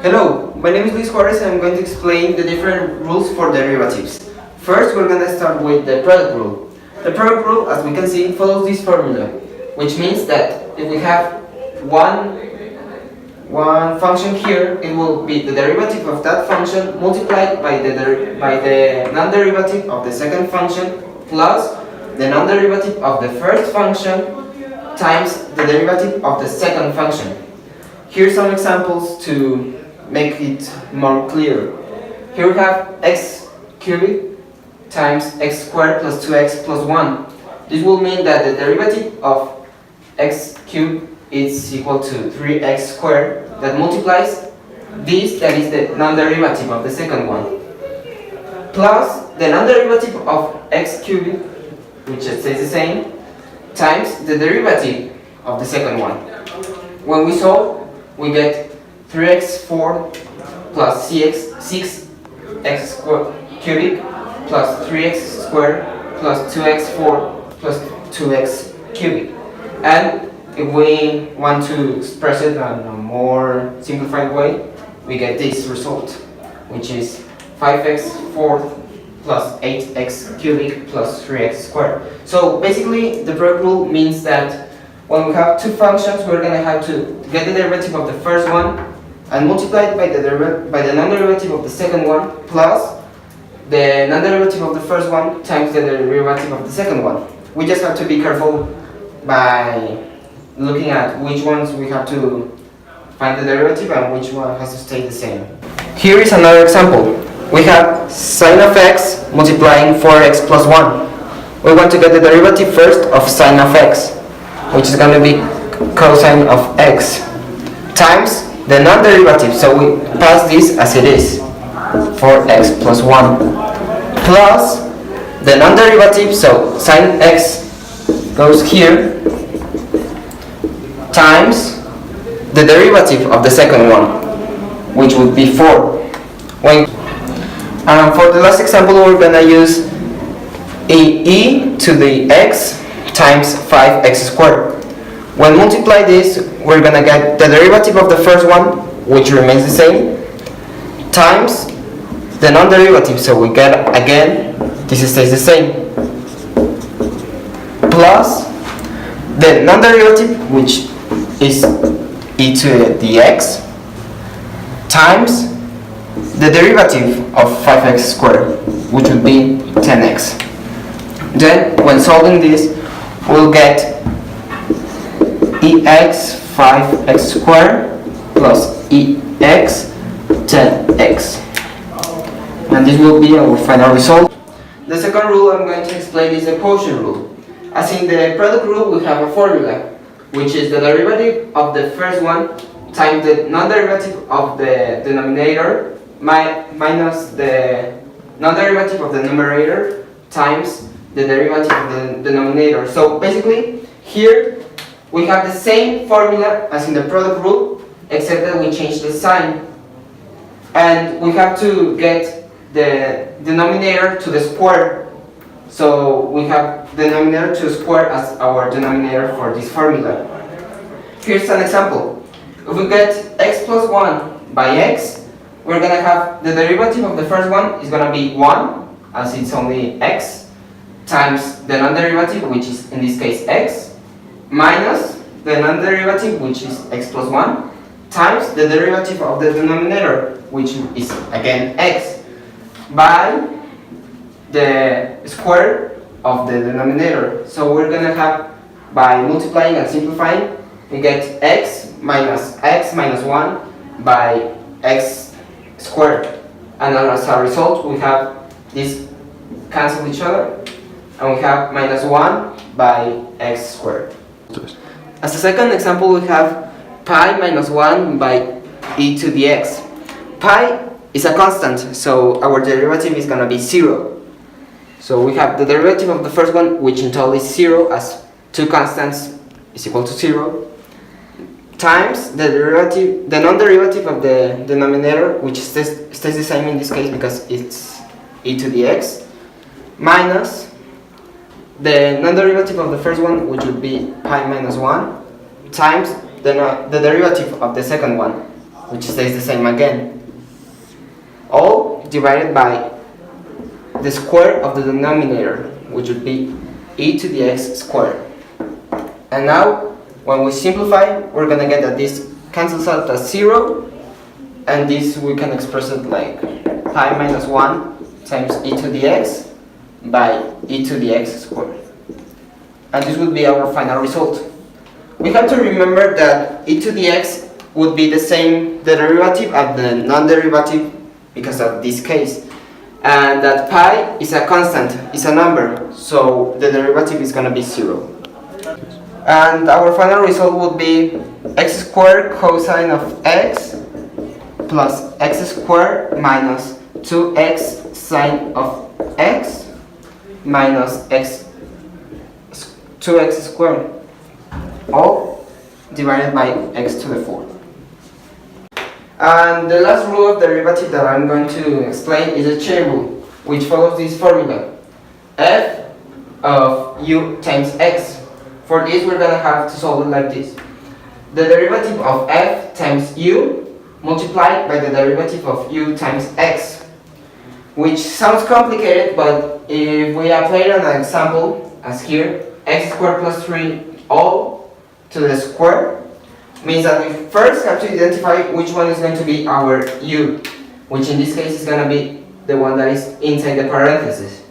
Hello, my name is Luis Juarez and I'm going to explain the different rules for derivatives. First, we're going to start with the product rule. The product rule, as we can see, follows this formula, which means that if we have one function here, it will be the derivative of that function multiplied by the non-derivative of the second function plus the non-derivative of the first function times the derivative of the second function. Here's some examples to make it more clear. Here we have x cubic times x squared plus 2x plus 1. This will mean that the derivative of x cubed is equal to 3x squared that multiplies this, that is the non-derivative of the second one, plus the non-derivative of x cubic, which stays the same, times the derivative of the second one. When we solve, we get 3x4 plus 6x squared cubic plus 3x squared plus 2x4 plus 2x cubic. And if we want to express it in a more simplified way, we get this result, which is 5x4 plus 8x cubic plus 3x squared. So basically, the product rule means that when we have two functions, we're going to have to get the derivative of the first one and multiply it by the non-derivative of the second one plus the non-derivative of the first one times the derivative of the second one. We just have to be careful by looking at which ones we have to find the derivative and which one has to stay the same. Here is another example. We have sine of x multiplying 4x plus 1. We want to get the derivative first of sine of x, which is going to be cosine of x, times the non-derivative, so we pass this as it is, 4x plus 1, plus the non-derivative, so sine x goes here, times the derivative of the second one, which would be 4. For the last example, we're going to use e to the x times 5x squared. When multiply this, we're going to get the derivative of the first one, which remains the same, times the non-derivative, so we get again, this stays the same, plus the non-derivative, which is e to the x, times the derivative of 5x squared, which would be 10x. Then, when solving this, we'll get ex 5x squared plus ex 10x. And this will be our final result. The second rule I'm going to explain is the quotient rule. As in the product rule, we have a formula, which is the derivative of the first one times the non-derivative of the denominator minus the non-derivative of the numerator times the derivative of the denominator. So basically, here we have the same formula as in the product rule, except that we change the sign. And we have to get the denominator to the square. So we have the denominator to the square as our denominator for this formula. Here's an example. If we get x plus 1 by x, we're going to have the derivative of the first one is going to be 1, as it's only x, times the non-derivative, which is in this case x, minus the non-derivative, which is x plus 1, times the derivative of the denominator, which is again x, by the square of the denominator. So we're going to have, by multiplying and simplifying, we get x minus 1 by x squared. And as a result, we have this cancel each other, and we have minus 1 by x squared. As a second example, we have pi minus 1 by e to the x. Pi is a constant, so our derivative is going to be 0. So we have the derivative of the first one, which in total is 0, as two constants is equal to 0, times the non-derivative of the denominator, which stays the same in this case because it's e to the x, minus the non-derivative of the first one, which would be pi minus 1, times the derivative of the second one, which stays the same again. All divided by the square of the denominator, which would be e to the x squared. And now, when we simplify, we're going to get that this cancels out as 0, and this we can express it like pi minus 1 times e to the x by e to the x squared. And this would be our final result. We have to remember that e to the x would be the same derivative as the non-derivative because of this case. And that pi is a constant, is a number, so the derivative is going to be 0. And our final result would be x squared cosine of x plus x squared minus 2x sine of x minus 2x squared, all divided by x to the 4. And the last rule of derivative that I'm going to explain is a chain rule, which follows this formula: f of u times x. For this, we're going to have to solve it like this: the derivative of f times u multiplied by the derivative of u times x. Which sounds complicated, but if we apply it on an example, as here, x squared plus 3 all to the square, means that we first have to identify which one is going to be our u, which in this case is going to be the one that is inside the parenthesis,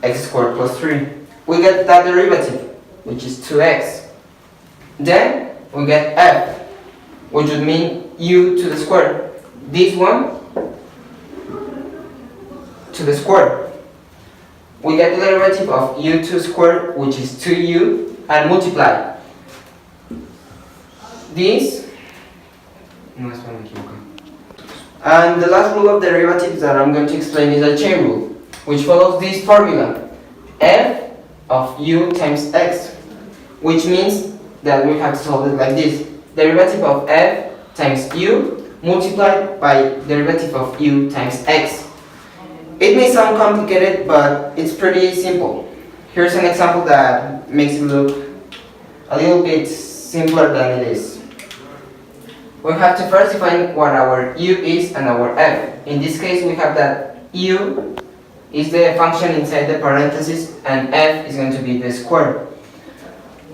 x squared plus 3. We get that derivative, which is 2x. Then we get f, which would mean u to the square. This one to the square. We get the derivative of u to the square, which is 2u, and multiply this. And the last rule of derivatives that I'm going to explain is a chain rule, which follows this formula: f of u times x, which means that we have to solve it like this: derivative of f times u multiplied by derivative of u times x. It may sound complicated, but it's pretty simple. Here's an example that makes it look a little bit simpler than it is. We have to first define what our u is and our f. In this case, we have that u is the function inside the parenthesis and f is going to be the square.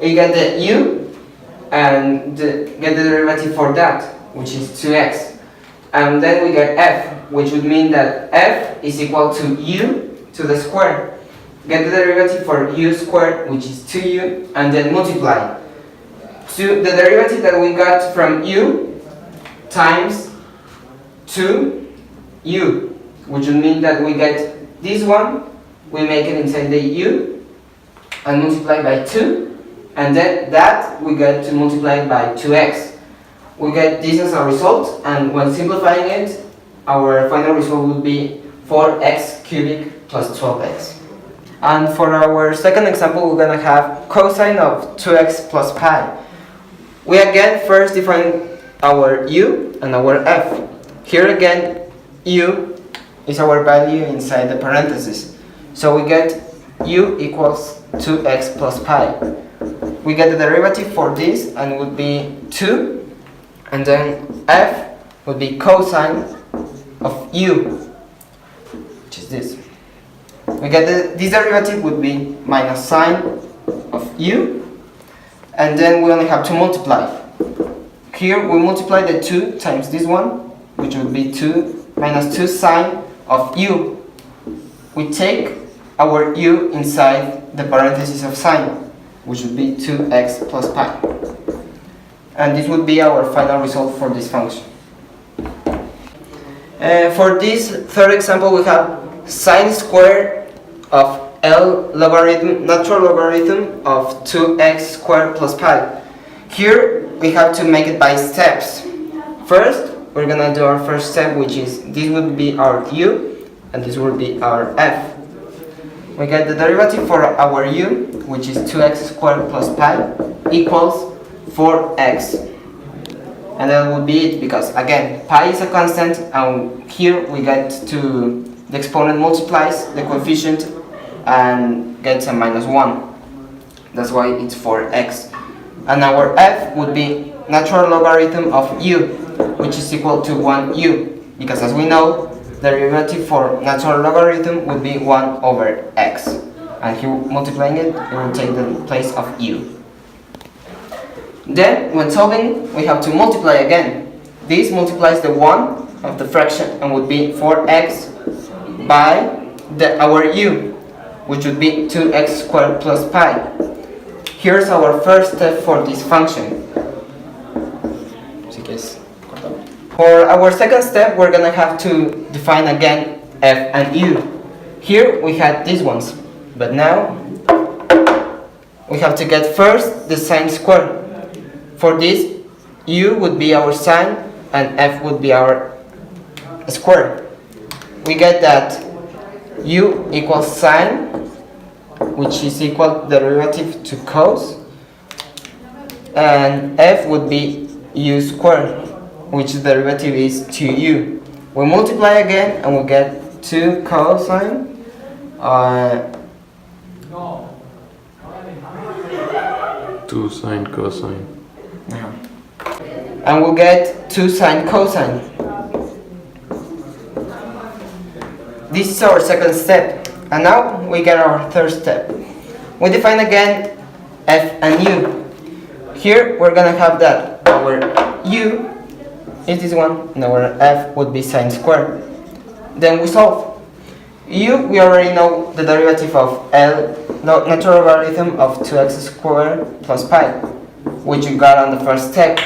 We get the u and get the derivative for that, which is 2x. And then we get f, which would mean that f is equal to u to the square. Get the derivative for u squared, which is 2u, and then multiply. So the derivative that we got from u times 2u, which would mean that we get this one, we make it inside the u, and multiply by 2, and then that we get to multiply by 2x. We get this as a result, and when simplifying it, our final result would be 4x cubic plus 12x. And for our second example, we're going to have cosine of 2x plus pi. We again first define our u and our f. Here again, u is our value inside the parenthesis. So we get u equals 2x plus pi. We get the derivative for this, and it would be 2. And then f would be cosine of u, which is this. We get this derivative would be minus sine of u, and then we only have to multiply. Here we multiply the 2 times this one, which would be 2 minus 2 sine of u. We take our u inside the parenthesis of sine, which would be 2x plus pi. And this would be our final result for this function. For this third example, we have sine squared of natural logarithm of 2x squared plus pi. Here we have to make it by steps. First, we're gonna do our first step, which is this would be our u, and this would be our f. We get the derivative for our u, which is 2x squared plus pi, equals 4x, and that would be it, because again pi is a constant, and here we get to the exponent multiplies the coefficient and gets a minus 1. That's why it's 4x. And our f would be natural logarithm of u, which is equal to 1u, because as we know, the derivative for natural logarithm would be 1 over x. And here multiplying it will take the place of u. Then, when solving, we have to multiply again. This multiplies the 1 of the fraction and would be 4x by our u, which would be 2x squared plus pi. Here's our first step for this function. For our second step, we're gonna have to define again f and u. Here we had these ones, but now we have to get first the sine square. For this, u would be our sine and f would be our square. We get that u equals sine, which is equal derivative to cos, and f would be u squared, which the derivative is 2u. We multiply again and we get 2 cosine 2 sine cosine. And we'll get 2 sine cosine. This is our second step. And now we get our third step. We define again f and u. Here we're gonna have that our u is this one, and our f would be sine squared. Then we solve. U, we already know the derivative of natural logarithm of 2x squared plus pi, which we got on the first step.